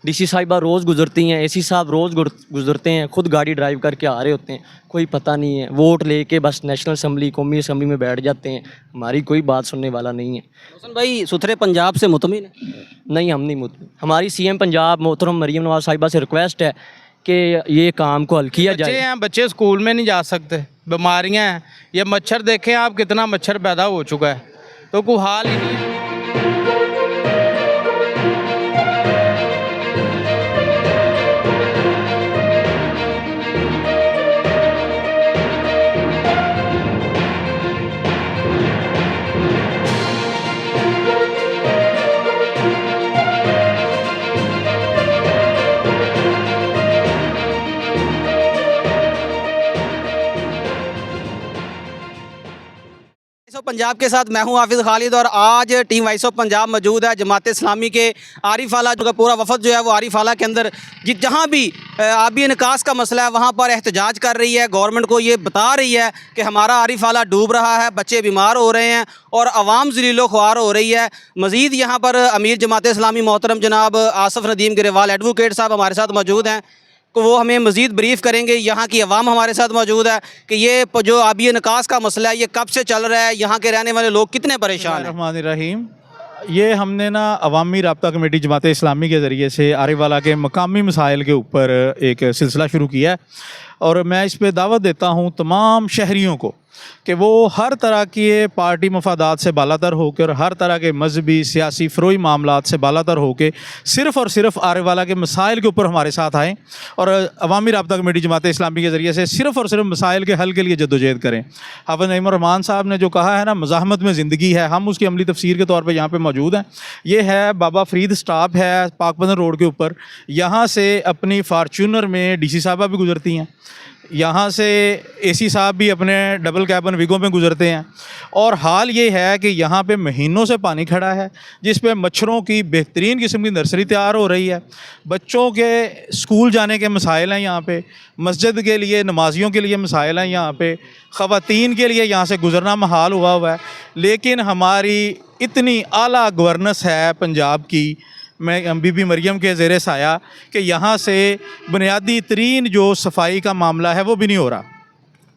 DC साहिबा रोज़ गुजरती हैं, एसी साहब रोज़ गुजरते हैं, खुद गाड़ी ड्राइव करके आ रहे होते हैं, कोई पता नहीं है। वोट लेके बस नेशनल असम्बली कौमी असम्बली में बैठ जाते हैं, हमारी कोई बात सुनने वाला नहीं है। रोशन भाई सुथरे पंजाब से मुतमिन है? नहीं, हम नहीं मुतमिन। हमारी सीएम पंजाब मोहतरम मरीम नवाज़ साहिबा से रिक्वेस्ट है कि ये काम को हल किया बच्चे जाए। हैं, बच्चे स्कूल में नहीं जा सकते, बीमारियां हैं, ये मच्छर देखें आप कितना मच्छर पैदा हो चुका है, तो कोई हाल ही नहीं है। वॉइस ऑफ पंजाब के साथ मैं हूं हाफिज़ खालिद और आज टीम वॉइस ऑफ पंजाब मौजूद है जमात इस्लामी के आरिफ आला का पूरा वफद जो है वो आरिफ आला के अंदर जहाँ भी आबी निकास का मसला है वहाँ पर एहतजाज कर रही है, गवर्नमेंट को ये बता रही है कि हमारा आरिफ आला डूब रहा है, बच्चे बीमार हो रहे हैं और आवाम ज़लीलो ख्वार हो रही है। मज़ीद यहाँ पर अमीर जमात इस्लामी मोहतरम जनाब आसफ़ नदीम गिरेवाल एडवोकेट साहब हमारे साथ मौजूद हैं, तो वो हमें मज़ीद ब्रीफ़ करेंगे। यहाँ की अवाम हमारे साथ मौजूद है कि ये जो आबी निकास का मसला है ये कब से चल रहा है, यहाँ के रहने वाले लोग कितने परेशान हैं। रहमान ये हमने ना अवामी राब्ता कमेटी जमात इस्लामी के ज़रिए से आरिफ वाला के मकामी मसाइल के ऊपर एक सिलसिला शुरू किया है और मैं इस पे दावत देता हूँ तमाम शहरियों को कि वो हर तरह के पार्टी मफादात से बालातर होकर, हर तरह के मजहबी सियासी फ़रोई मामलात से बालातर होकर सिर्फ़ और सिर्फ आरिफ वाला के मसाइल के ऊपर हमारे साथ आएँ और अवामी राब्ता कमेटी जमात इस्लामी के ज़रिए से सिर्फ़ और सिर्फ मसाइल के हल के लिए जद्दोजहद करें। हाफ़िज़ नईम रहमान साहब ने जो कहा है ना, मज़ाहमत में ज़िंदगी है, हम उसकी अमली तफसीर के तौर पर यहाँ पर मौजूद हैं। ये है बाबा फरीद स्टॉप है पाकबंदर रोड के ऊपर, यहाँ से अपनी फार्चूनर में डीसी साहबा भी गुजरती हैं, यहाँ से एसी साहब भी अपने डबल कैबन विगों में गुजरते हैं और हाल ये है कि यहाँ पे महीनों से पानी खड़ा है जिस पे मच्छरों की बेहतरीन किस्म की नर्सरी तैयार हो रही है। बच्चों के स्कूल जाने के मसाइल हैं यहाँ पे, मस्जिद के लिए नमाजियों के लिए मसाइल हैं यहाँ पे, ख़वातीन के लिए यहाँ से गुज़रना महाल हुआ है। लेकिन हमारी इतनी आला गवर्नेंस है पंजाब की, मैं बीबी मरियम के ज़ेरे साया कि यहाँ से बुनियादी तरीन जो सफाई का मामला है वो भी नहीं हो रहा।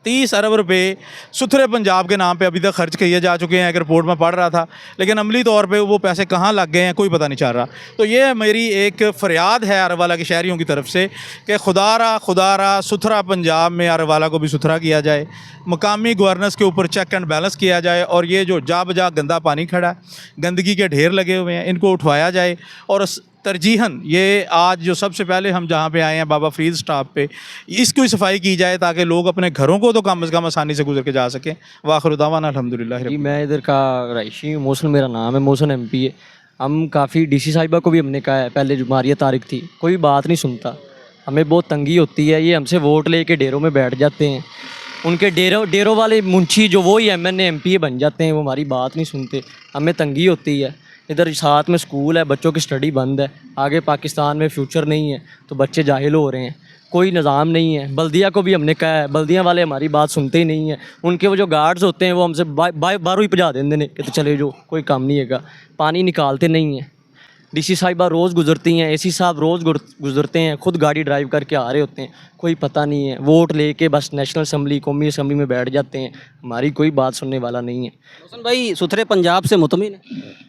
30 अरब रुपए सुथरे पंजाब के नाम पे अभी तक खर्च किए जा चुके हैं, एक रिपोर्ट में पढ़ रहा था, लेकिन अमली तौर पे वो पैसे कहाँ लग गए हैं कोई पता नहीं चल रहा। तो ये मेरी एक फ़रियाद है आरिफ वाला के शहरियों की तरफ से कि खुदारा सुथरा पंजाब में आरिफ वाला को भी सुथरा किया जाए, मकामी गवर्नेंस के ऊपर चेक एंड बैलेंस किया जाए और ये जो जा बजा गंदा पानी खड़ा है, गंदगी के ढेर लगे हुए हैं, इनको उठवाया जाए। और तरजीहन ये आज जो सबसे पहले हम जहाँ पे आए हैं बाबा फरीद स्टॉप पे, इसकी सफाई की जाए ताकि लोग अपने घरों को तो कम से कम आसानी से गुजर के जा सकें। वाखिर दावाना अल्हम्दुलिल्लाह। जी, मैं इधर का रईशी हूँ, मोहसिन मेरा नाम है, मोहसिन एमपी है। हम काफ़ी डीसी साहिबा को भी हमने कहा है, पहले जो मारिया तारिक थी, कोई बात नहीं सुनता, हमें बहुत तंगी होती है। ये हमसे वोट लेके डेरों में बैठ जाते हैं, उनके डेरों वाले मुंशी जो वही एमएनए एमपी बन जाते हैं, वो हमारी बात नहीं सुनते, हमें तंगी होती है। इधर साथ में स्कूल है, बच्चों की स्टडी बंद है, आगे पाकिस्तान में फ्यूचर नहीं है तो बच्चे जाहिल हो रहे हैं, कोई निज़ाम नहीं है। बल्दिया को भी हमने कहा है, बल्दिया वाले हमारी बात सुनते ही नहीं हैं। उनके वो जो गार्ड्स होते हैं वो हमसे बाहरों ही पजा देंगे ने कि तो चले जो कोई काम नहीं है, पानी निकालते नहीं हैं। डीसी साहिबा रोज़ गुजरती हैं, एसी साहब रोज़ गुजरते हैं, खुद गाड़ी ड्राइव करके आ रहे होते हैं, कोई पता नहीं है। वोट लेके बस नेशनल असम्बली कौमी असम्बली में बैठ जाते हैं, हमारी कोई बात सुनने वाला नहीं है। रोशन भाई सुथरे पंजाब से मुतमिन है?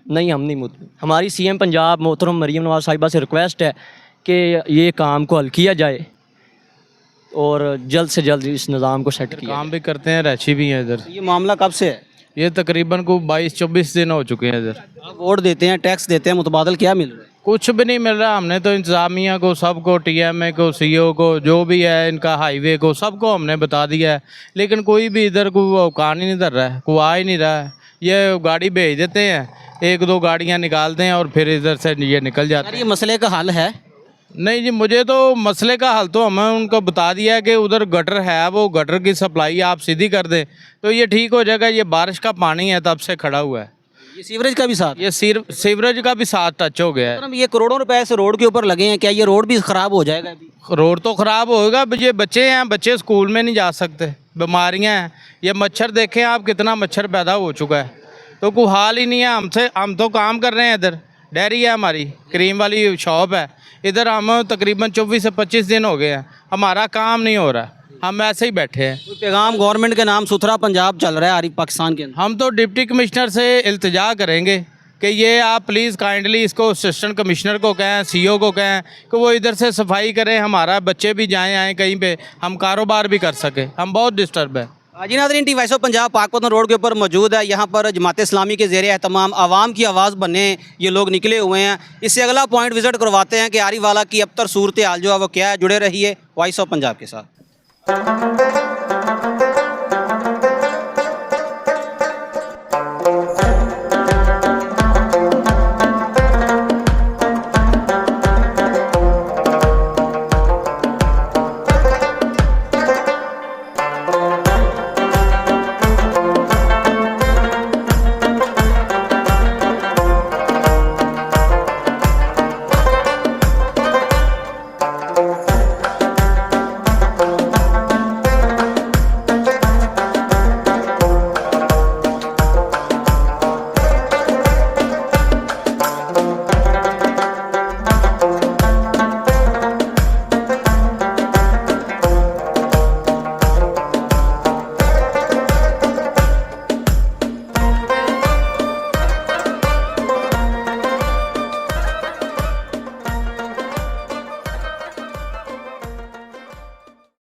नहीं, हम नहीं मुतमिन। हमारी सीएम पंजाब मोहतरम मरीम नवाज़ साहिबा से रिक्वेस्ट है कि ये काम को हल किया जाए और जल्द से जल्द इस निज़ाम को सेट किया। काम भी करते हैं, रैशी भी हैं इधर। ये मामला कब से है? ये तकरीबन को 22-24 दिन हो चुके हैं इधर। आप वोट देते हैं, टैक्स देते हैं, मुतबादल क्या मिल रहा है? कुछ भी नहीं मिल रहा। हमने तो इंतज़ामिया को, सबको, टीएमए को, सीओ को, जो भी है इनका हाईवे को, सबको हमने बता दिया है, लेकिन कोई भी इधर को कान ही नहीं धर रहा है, कोई आ ही नहीं रहा है। ये गाड़ी भेज देते हैं, 1-2 गाड़ियाँ निकालते हैं और फिर इधर से ये निकल जाते हैं। ये मसले का हल है? नहीं जी, मुझे तो मसले का हल तो हमें उनको बता दिया है कि उधर गटर है, वो गटर की सप्लाई आप सीधी कर दें तो ये ठीक हो जाएगा। ये बारिश का पानी है तब से खड़ा हुआ है। ये सीवरेज का भी साथ? ये सीवरेज का भी साथ टच हो गया है। ये करोड़ों रुपए से रोड के ऊपर लगे हैं, क्या ये रोड भी ख़राब हो जाएगा अभी? रोड तो ख़राब होगा, ये बच्चे हैं, बच्चे स्कूल में नहीं जा सकते, बीमारियां हैं, ये मच्छर देखें आप कितना मच्छर पैदा हो चुका है, तो कोई हाल ही नहीं है। हम तो काम कर रहे हैं इधर, डेयरी है हमारी, क्रीम वाली शॉप है। इधर हम तकरीबन 24 से 25 दिन हो गए हैं, हमारा काम नहीं हो रहा, हम ऐसे ही बैठे हैं। कोई पैगाम गवर्नमेंट के नाम सुथरा पंजाब चल रहा है आरिफ पाकिस्तान के अंदर। हम तो डिप्टी कमिश्नर से इल्तिजा करेंगे कि ये आप प्लीज़ काइंडली इसको असिस्टेंट कमिश्नर को कहें, सीईओ को कहें कि वो इधर से सफाई करें, हमारा बच्चे भी जाएँ आएँ कहीं पे, हम कारोबार भी कर सकें, हम बहुत डिस्टर्ब है। जी नाज़रीन, T voice of Punjab Pakpattan road के ऊपर मौजूद है। यहाँ पर जमात इस्लामी के ज़ेर एहतमाम आवाम की आवाज़ बनने ये लोग निकले हुए हैं। इससे अगला पॉइंट विज़िट करवाते हैं कि आरिफ वाला की अब तक सूरत हाल जो है वो क्या है। जुड़े रहिए वॉइस ऑफ पंजाब के साथ।